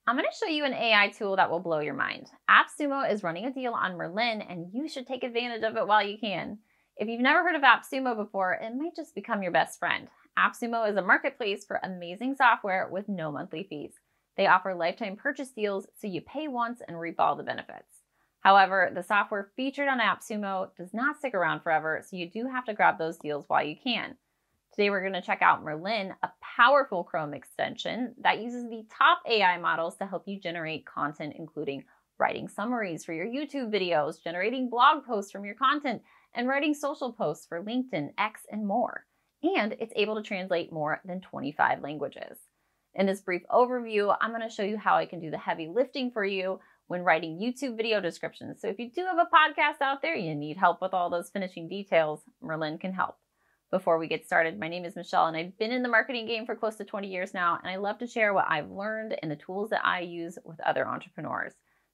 I'm going to show you an AI tool that will blow your mind. AppSumo is running a deal on Merlin, and you should take advantage of it while you can. If you've never heard of AppSumo before, it might just become your best friend. AppSumo is a marketplace for amazing software with no monthly fees. They offer lifetime purchase deals, so you pay once and reap all the benefits. However, the software featured on AppSumo does not stick around forever, so you do have to grab those deals while you can. Today, we're going to check out Merlin, a powerful Chrome extension that uses the top AI models to help you generate content, including writing summaries for your YouTube videos, generating blog posts from your content, and writing social posts for LinkedIn, X, and more. And it's able to translate more than 25 languages. In this brief overview, I'm going to show you how I can do the heavy lifting for you when writing YouTube video descriptions. So if you do have a podcast out there, you need help with all those finishing details, Merlin can help. Before we get started, my name is Michelle, and I've been in the marketing game for close to 20 years now, and I love to share what I've learned and the tools that I use with other entrepreneurs.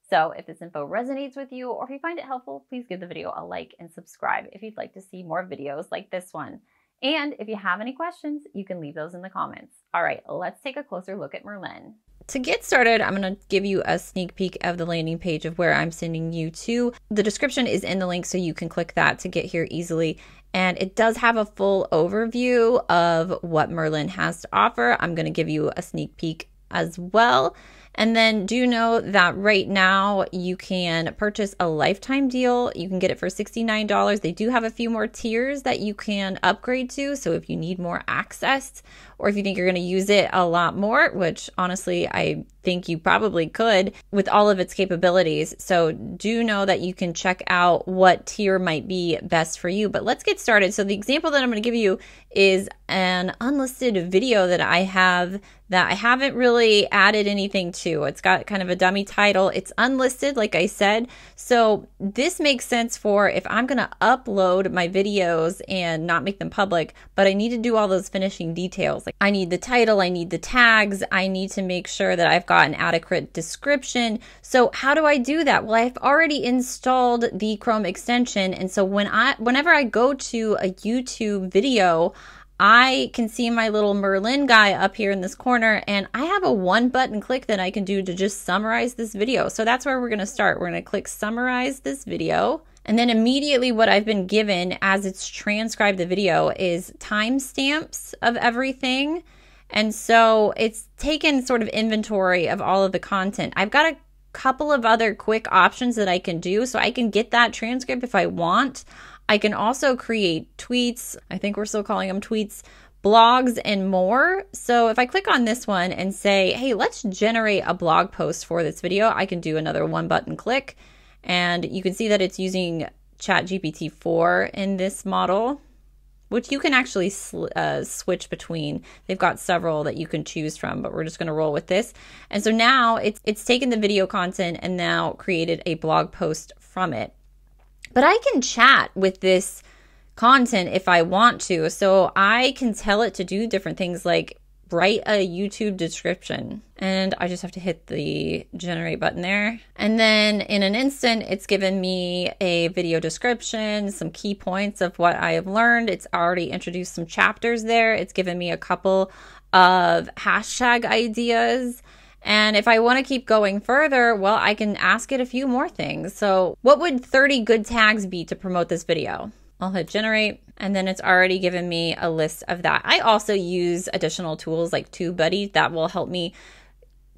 So if this info resonates with you, or if you find it helpful, please give the video a like and subscribe if you'd like to see more videos like this one. And if you have any questions, you can leave those in the comments. All right, let's take a closer look at Merlin. To get started, I'm going to give you a sneak peek of the landing page of where I'm sending you to. The description is in the link, so you can click that to get here easily. And it does have a full overview of what Merlin has to offer. I'm going to give you a sneak peek as well. And then do know that right now you can purchase a lifetime deal. You can get it for $69. They do have a few more tiers that you can upgrade to. So if you need more access, or if you think you're going to use it a lot more, which honestly, I think you probably could with all of its capabilities. So do know that you can check out what tier might be best for you. But let's get started. So the example that I'm going to give you is an unlisted video that I have that I haven't really added anything to. It's got kind of a dummy title. It's unlisted, like I said. So this makes sense for if I'm going to upload my videos and not make them public, but I need to do all those finishing details. Like I need the title, I need the tags, I need to make sure that I've got an adequate description. So how do I do that? Well, I've already installed the Chrome extension. And so whenever I go to a YouTube video, I can see my little Merlin guy up here in this corner, and I have a one button click that I can do to just summarize this video. So that's where we're going to start. We're going to click summarize this video. And then immediately what I've been given as it's transcribed the video is timestamps of everything. And so it's taken sort of inventory of all of the content. I've got a couple of other quick options that I can do. So I can get that transcript if I want. I can also create tweets. I think we're still calling them tweets, blogs, and more. So if I click on this one and say, hey, let's generate a blog post for this video, I can do another one button click. And you can see that it's using ChatGPT-4 in this model, which you can actually switch between. They've got several that you can choose from, but we're just going to roll with this. And so now it's taken the video content and now created a blog post from it. But I can chat with this content if I want to. So I can tell it to do different things like write a YouTube description. And I just have to hit the generate button there. And then in an instant, it's given me a video description, some key points of what I have learned. It's already introduced some chapters there. It's given me a couple of hashtag ideas. And if I want to keep going further, well, I can ask it a few more things. So what would 30 good tags be to promote this video? I'll hit generate, and then it's already given me a list of that. I also use additional tools like TubeBuddy that will help me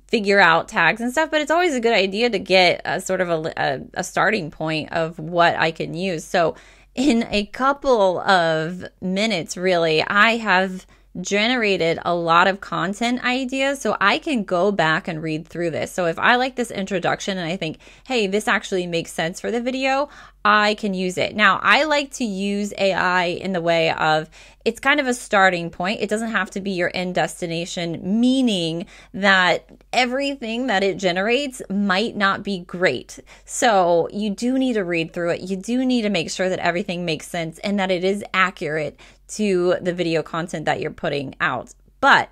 figure out tags and stuff, but it's always a good idea to get a sort of a starting point of what I can use. So in a couple of minutes, really, I have generated a lot of content ideas, so I can go back and read through this. So if I like this introduction and I think, hey, this actually makes sense for the video, I can use it. Now, I like to use AI in the way of it's kind of a starting point. It doesn't have to be your end destination, meaning that everything that it generates might not be great. So you do need to read through it. You do need to make sure that everything makes sense and that it is accurate to the video content that you're putting out. But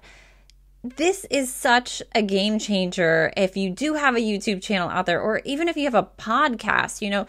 this is such a game changer if you do have a YouTube channel out there, or even if you have a podcast. You know,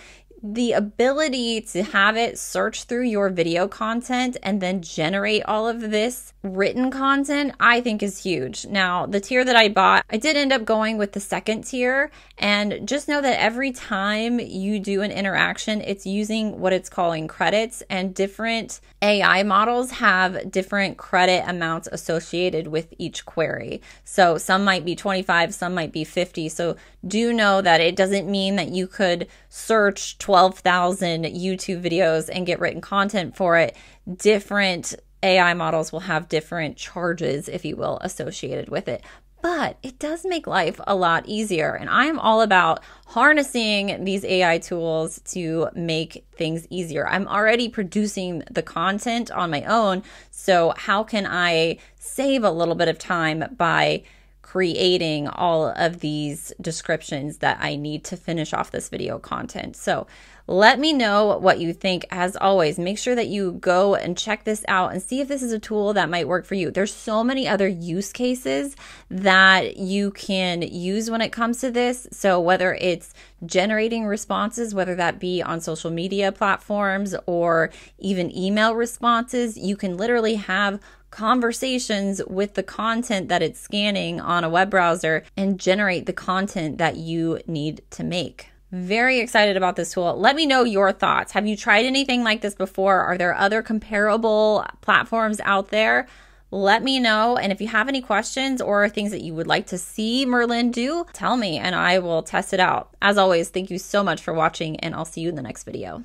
the ability to have it search through your video content and then generate all of this written content, I think is huge. Now, the tier that I bought, I did end up going with the second tier, and just know that every time you do an interaction, it's using what it's calling credits, and different AI models have different credit amounts associated with each query. So some might be 25, some might be 50. So do know that it doesn't mean that you could search 12,000 YouTube videos and get written content for it. Different AI models will have different charges, if you will, associated with it. But it does make life a lot easier. And I am all about harnessing these AI tools to make things easier. I'm already producing the content on my own. So how can I save a little bit of time by creating all of these descriptions that I need to finish off this video content? So let me know what you think. As always, make sure that you go and check this out and see if this is a tool that might work for you. There's so many other use cases that you can use when it comes to this. So whether it's generating responses, whether that be on social media platforms or even email responses, you can literally have conversations with the content that it's scanning on a web browser and generate the content that you need to make. Very excited about this tool. Let me know your thoughts. Have you tried anything like this before? Are there other comparable platforms out there? Let me know. And if you have any questions or things that you would like to see Merlin do, tell me and I will test it out. As always, thank you so much for watching, and I'll see you in the next video.